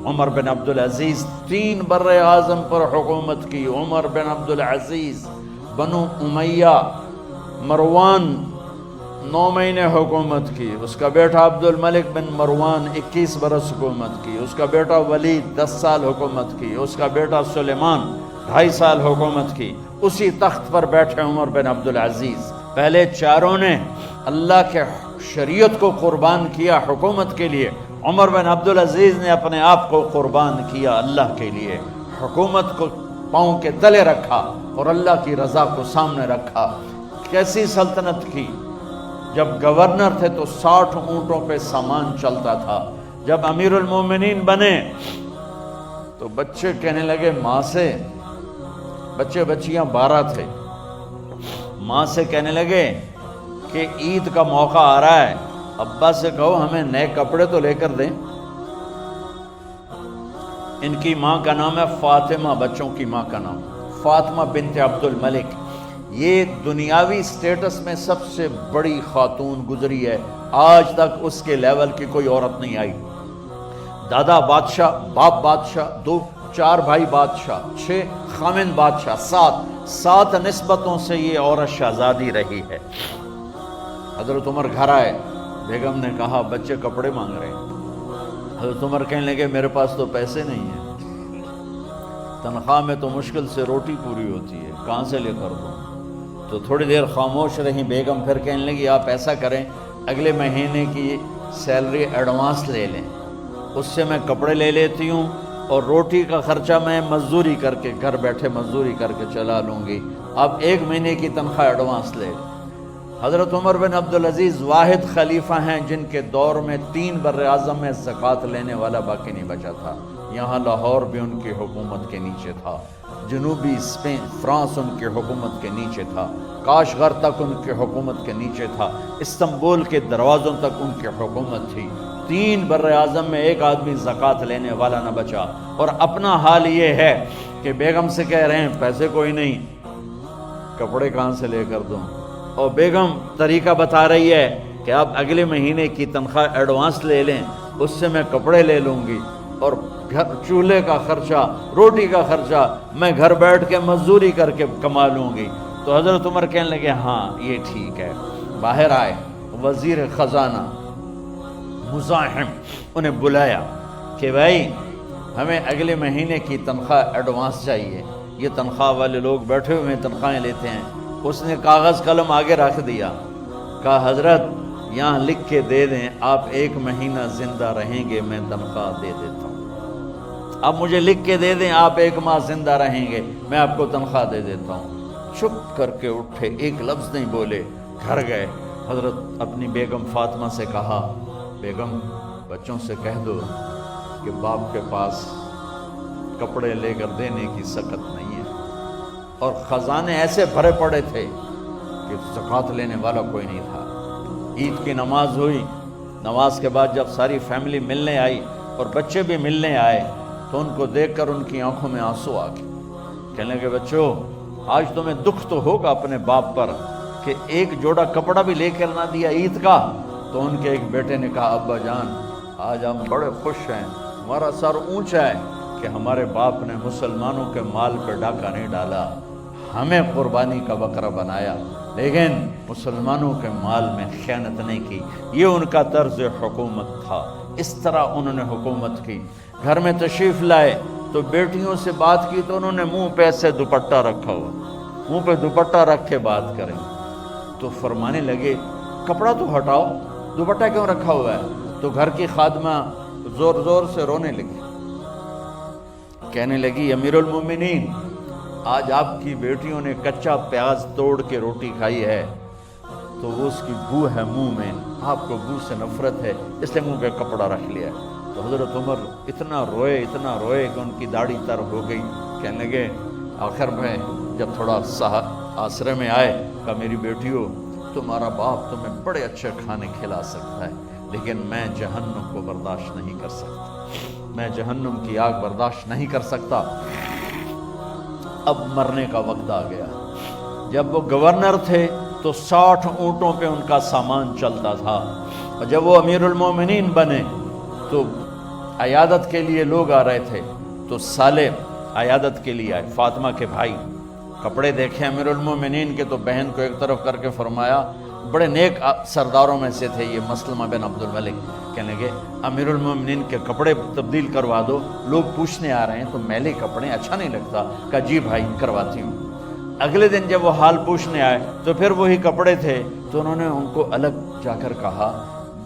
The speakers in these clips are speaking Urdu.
عمر بن عبدالعزیز 3 بر اعظم پر حکومت کی. عمر بن عبدالعزیز، بنو امیہ، مروان 9 مہینے حکومت کی. اس کا بیٹا عبد الملک بن مروان 21 برس حکومت کی. اس کا بیٹا ولید 10 سال حکومت کی. اس کا بیٹا سلیمان 2.5 سال حکومت کی. اسی تخت پر بیٹھے عمر بن عبدالعزیز. پہلے چاروں نے اللہ کے شریعت کو قربان کیا حکومت کے لیے. عمر بن عبدالعزیز نے اپنے آپ کو قربان کیا اللہ کے لیے. حکومت کو پاؤں کے تلے رکھا اور اللہ کی رضا کو سامنے رکھا. کیسی سلطنت کی؟ جب گورنر تھے تو 60 اونٹوں پہ سامان چلتا تھا. جب امیر المومنین بنے تو بچے کہنے لگے ماں سے، بچے بچیاں 12 تھے، ماں سے کہنے لگے کہ عید کا موقع آ رہا ہے، ابا سے کہو ہمیں نئے کپڑے تو لے کر دیں. ان کی ماں کا نام ہے فاطمہ، بچوں کی ماں کا نام فاطمہ بنت عبد الملک. یہ دنیاوی سٹیٹس میں سب سے بڑی خاتون گزری ہے. آج تک اس کے لیول کی کوئی عورت نہیں آئی. دادا بادشاہ، باپ بادشاہ، 4 بھائی بادشاہ، 6 خامند بادشاہ، 7 نسبتوں سے یہ عورت شہزادی رہی ہے. حضرت عمر گھر آئے، بیگم نے کہا بچے کپڑے مانگ رہے ہیں. حضرت عمر کہنے لگے میرے پاس تو پیسے نہیں ہیں، تنخواہ میں تو مشکل سے روٹی پوری ہوتی ہے، کہاں سے لے کر دوں؟ تو تھوڑی دیر خاموش رہی بیگم. پھر کہنے لگی آپ ایسا کریں، اگلے مہینے کی سیلری ایڈوانس لے لیں، اس سے میں کپڑے لے لیتی ہوں اور روٹی کا خرچہ میں مزدوری کر کے گھر بیٹھے مزدوری کر کے چلا لوں گی. آپ 1 مہینے کی تنخواہ ایڈوانس لے. حضرت عمر بن عبدالعزیز واحد خلیفہ ہیں جن کے دور میں 3 بر اعظم میں زکوٰۃ لینے والا باقی نہیں بچا تھا. یہاں لاہور بھی ان کی حکومت کے نیچے تھا، جنوبی اسپین فرانس ان کی حکومت کے نیچے تھا، کاشغر تک ان کی حکومت کے نیچے تھا، استنبول کے دروازوں تک ان کی حکومت تھی. 3 بر اعظم میں ایک آدمی زکوٰۃ لینے والا نہ بچا. اور اپنا حال یہ ہے کہ بیگم سے کہہ رہے ہیں پیسے کوئی نہیں، کپڑے کہاں سے لے کر دوں؟ اور بیگم طریقہ بتا رہی ہے کہ آپ اگلے مہینے کی تنخواہ ایڈوانس لے لیں، اس سے میں کپڑے لے لوں گی اور چولہے کا خرچہ، روٹی کا خرچہ میں گھر بیٹھ کے مزدوری کر کے کما لوں گی. تو حضرت عمر کہنے لگے ہاں یہ ٹھیک ہے. باہر آئے وزیر خزانہ مزاحم، انہیں بلایا کہ بھائی ہمیں اگلے مہینے کی تنخواہ ایڈوانس چاہیے. یہ تنخواہ والے لوگ بیٹھے ہوئے تنخواہیں لیتے ہیں. اس نے کاغذ قلم آگے رکھ دیا، کہا حضرت یہاں لکھ کے دے دیں آپ 1 مہینہ زندہ رہیں گے میں تنخواہ دے دیتا ہوں. آپ مجھے لکھ کے دے دیں آپ 1 ماہ زندہ رہیں گے میں آپ کو تنخواہ دے دیتا ہوں. چپ کر کے اٹھے، ایک لفظ نہیں بولے، گھر گئے. حضرت اپنی بیگم فاطمہ سے کہا بیگم بچوں سے کہہ دو کہ باپ کے پاس کپڑے لے کر دینے کی سخت نہیں ہے. اور خزانے ایسے بھرے پڑے تھے کہ زکوٰۃ لینے والا کوئی نہیں تھا. عید کی نماز ہوئی، نماز کے بعد جب ساری فیملی ملنے آئی اور بچے بھی ملنے آئے تو ان کو دیکھ کر ان کی آنکھوں میں آنسو آ گئے. کہنے لگے بچوں آج تمہیں دکھ تو ہوگا اپنے باپ پر کہ ایک جوڑا کپڑا بھی لے کر نہ دیا عید کا. تو ان کے ایک بیٹے نے کہا ابا جان آج ہم بڑے خوش ہیں، ہمارا سر اونچا ہے کہ ہمارے باپ نے مسلمانوں کے مال پہ ڈاکہ نہیں ڈالا، ہمیں قربانی کا بکرا بنایا لیکن مسلمانوں کے مال میں خیانت نہیں کی. یہ ان کا طرز حکومت تھا، اس طرح انہوں نے حکومت کی. گھر میں تشریف لائے تو بیٹیوں سے بات کی تو انہوں نے منہ پہ ایسے دوپٹہ رکھا ہوا، منہ پہ دوپٹہ رکھ کے بات کریں. تو فرمانے لگے کپڑا تو ہٹاؤ، دوپٹہ کیوں رکھا ہوا ہے؟ تو گھر کی خادمہ زور زور سے رونے لگی، کہنے لگی امیر المومنین آج آپ کی بیٹیوں نے کچا پیاز توڑ کے روٹی کھائی ہے تو وہ اس کی بو ہے منہ میں، آپ کو بو سے نفرت ہے اس لیے منہ پہ کپڑا رکھ لیا. تو حضرت عمر اتنا روئے کہ ان کی داڑھی تر ہو گئی. کہنے لگے آخر میں جب تھوڑا آسرے میں آئے کہا میری بیٹیوں تمہارا باپ تمہیں بڑے اچھے کھانے کھلا سکتا ہے لیکن میں جہنم کو برداشت نہیں کر سکتا، میں جہنم کی آگ برداشت نہیں کر سکتا. اب مرنے کا وقت آ گیا. جب وہ گورنر تھے تو 60 اونٹوں پہ ان کا سامان چلتا تھا، اور جب وہ امیر المومنین بنے تو عیادت کے لیے لوگ آ رہے تھے تو سالے عیادت کے لیے آئے، فاطمہ کے بھائی، کپڑے دیکھے امیر المومنین کے تو بہن کو ایک طرف کر کے فرمایا، بڑے نیک سرداروں میں سے تھے یہ مسلمہ بن عبد الملک، کہنے لگے امیر المومنین کے کپڑے تبدیل کروا دو، لوگ پوچھنے آ رہے ہیں تو میلے کپڑے اچھا نہیں لگتا، کہا جی بھائی کرواتی ہوں۔ اگلے دن جب وہ حال پوچھنے آئے تو پھر وہی کپڑے تھے، تو انہوں نے ان کو الگ جا کر کہا،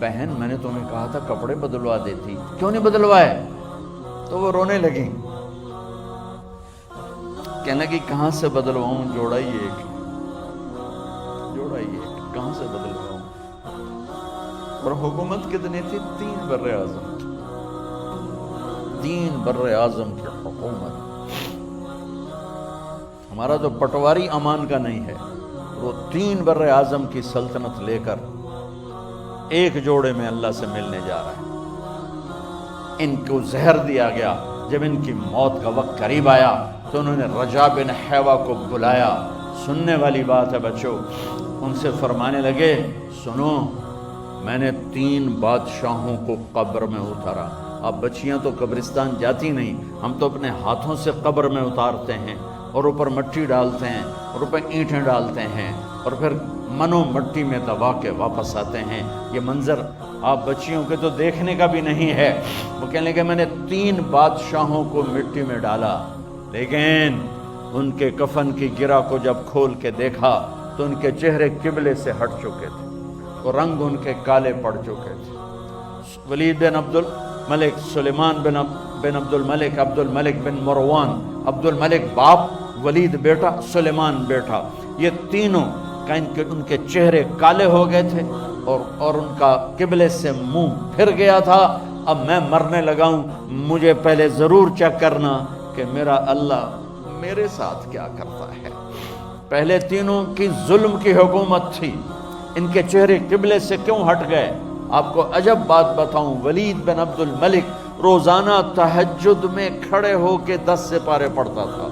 بہن میں نے تمہیں کہا تھا کپڑے بدلوا دیتی، کیوں نہیں بدلوائے؟ تو وہ رونے لگی، کہنے لگی کہاں سے بدلواؤں، جوڑا ہی ایک، کہاں سے بدلواؤں؟ اور حکومت کتنی تھی؟ 3 بر اعظم، 3 بر اعظم کی حکومت۔ ہمارا تو پٹواری امان کا نہیں ہے، وہ 3 بر اعظم کی سلطنت لے کر ایک جوڑے میں اللہ سے ملنے جا رہا ہے۔ ان کو زہر دیا گیا، جب ان کی موت کا وقت قریب آیا تو انہوں نے رجا بن حیوہ کو بلایا۔ سننے والی بات ہے بچوں، ان سے فرمانے لگے، سنو میں نے 3 بادشاہوں کو قبر میں اتارا۔ اب بچیاں تو قبرستان جاتی نہیں، ہم تو اپنے ہاتھوں سے قبر میں اتارتے ہیں اور اوپر مٹی ڈالتے ہیں اور اوپر اینٹیں ڈالتے ہیں اور پھر منو مٹی میں دبا کے واپس آتے ہیں۔ یہ منظر آپ بچیوں کے تو دیکھنے کا بھی نہیں ہے۔ وہ کہنے لگے میں نے 3 بادشاہوں کو مٹی میں ڈالا، لیکن ان کے کفن کی گرہ کو جب کھول کے دیکھا تو ان کے چہرے قبلے سے ہٹ چکے تھے اور رنگ ان کے کالے پڑ چکے تھے۔ ولید بن عبد الملک، سلیمان بن عبد الملک، عبد الملک بن مروان، عبد الملک باپ، ولید بیٹا، سلیمان بیٹا، یہ تینوں کا ان کے چہرے کالے ہو گئے تھے اور ان کا قبلے سے منہ پھر گیا تھا۔ اب میں مرنے لگا ہوں، مجھے پہلے ضرور چیک کرنا کہ میرا اللہ میرے ساتھ کیا کرتا ہے۔ پہلے تینوں کی ظلم کی حکومت تھی، ان کے چہرے قبلے سے کیوں ہٹ گئے؟ آپ کو عجب بات بتاؤں، ولید بن عبد الملک روزانہ تہجد میں کھڑے ہو کے 10 سپارے پڑھتا تھا،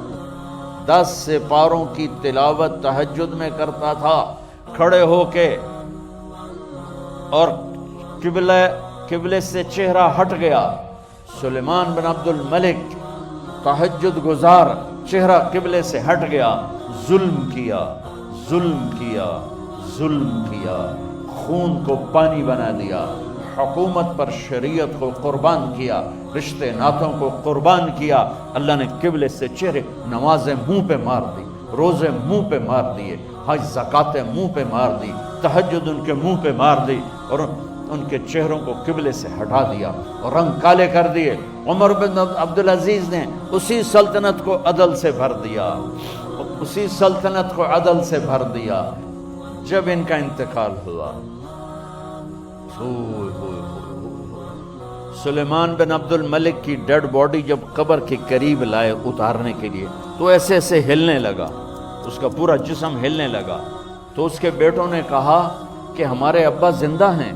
10 سپاروں کی تلاوت تہجد میں کرتا تھا کھڑے ہو کے، اور قبلے سے چہرہ ہٹ گیا۔ سلیمان بن عبد الملک تہجد گزار، چہرہ قبلے سے ہٹ گیا، ظلم کیا، ظلم کیا، ظلم کیا، خون کو پانی بنا دیا، حکومت پر شریعت کو قربان کیا، رشتے ناتوں کو قربان کیا۔ اللہ نے قبلے سے چہرے، نمازیں منہ پہ مار دی، روزے منہ پہ مار دیے، حج زکاتیں منہ پہ مار دی، تہجد ان کے منہ پہ مار دی اور ان کے چہروں کو قبلے سے ہٹا دیا اور رنگ کالے کر دیے۔ عمر بن عبدالعزیز نے اسی سلطنت کو عدل سے بھر دیا، اسی سلطنت کو عدل سے بھر دیا۔ جب ان کا انتقال ہوا، سلیمان بن عبد الملک کی ڈیڈ باڈی جب قبر کے قریب لائے اتارنے کے لیے تو ایسے ایسے ہلنے لگا، اس کا پورا جسم ہلنے لگا۔ تو اس کے بیٹوں نے کہا کہ ہمارے ابا زندہ ہیں،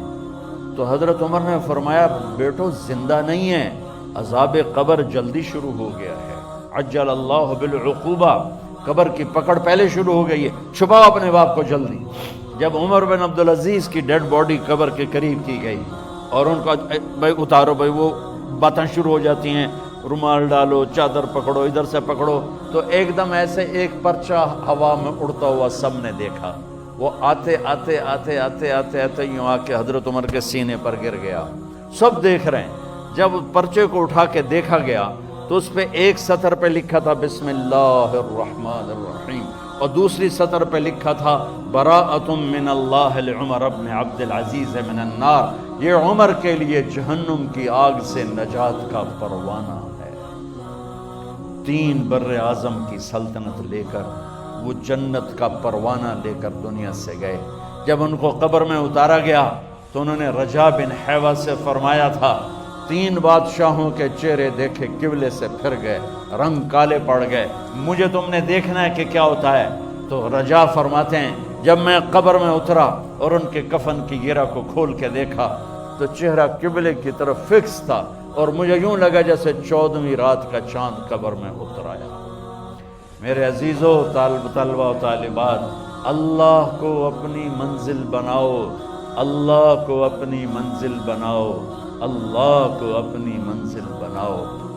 تو حضرت عمر نے فرمایا بیٹو زندہ نہیں ہیں، عذاب قبر جلدی شروع ہو گیا ہے، عجل اللہ بالعقوبہ، قبر کی پکڑ پہلے شروع ہو گئی ہے، چھپاؤ اپنے باپ کو جلدی۔ جب عمر بن عبدالعزیز کی ڈیڈ باڈی قبر کے قریب کی گئی اور ان کا بھائی اتارو، بھائی وہ باتیں شروع ہو جاتی ہیں، رومال ڈالو، چادر پکڑو، ادھر سے پکڑو، تو ایک دم ایسے ایک پرچہ ہوا میں اڑتا ہوا سب نے دیکھا، وہ آتے آتے آتے آتے آتے آتے یوں آ کے حضرت عمر کے سینے پر گر گیا۔ سب دیکھ رہے ہیں۔ جب پرچے کو اٹھا کے دیکھا گیا تو اس پہ ایک سطر پہ لکھا تھا بسم اللہ الرحمن الرحیم، اور دوسری سطر پہ لکھا تھا براءۃ من اللہ لعمر بن عبد العزیز من النار، یہ عمر کے لیے جہنم کی آگ سے نجات کا پروانہ ہے۔ 3 بر اعظم کی سلطنت لے کر وہ جنت کا پروانہ لے کر دنیا سے گئے۔ جب ان کو قبر میں اتارا گیا تو انہوں نے رجا بن حیوہ سے فرمایا تھا 3 بادشاہوں کے چہرے دیکھے قبلے سے پھر گئے، رنگ کالے پڑ گئے، مجھے تم نے دیکھنا ہے کہ کیا ہوتا ہے۔ تو رجا فرماتے ہیں جب میں قبر میں اترا اور ان کے کفن کی گرہ کو کھول کے دیکھا تو چہرہ قبلے کی طرف فکس تھا اور مجھے یوں لگا جیسے 14ویں رات کا چاند قبر میں اتر آیا۔ میرے عزیزو، طلبہ و طالبات، اللہ کو اپنی منزل بناؤ، اللہ کو اپنی منزل بناؤ۔ اللہ کو اپنی منزل بناؤ۔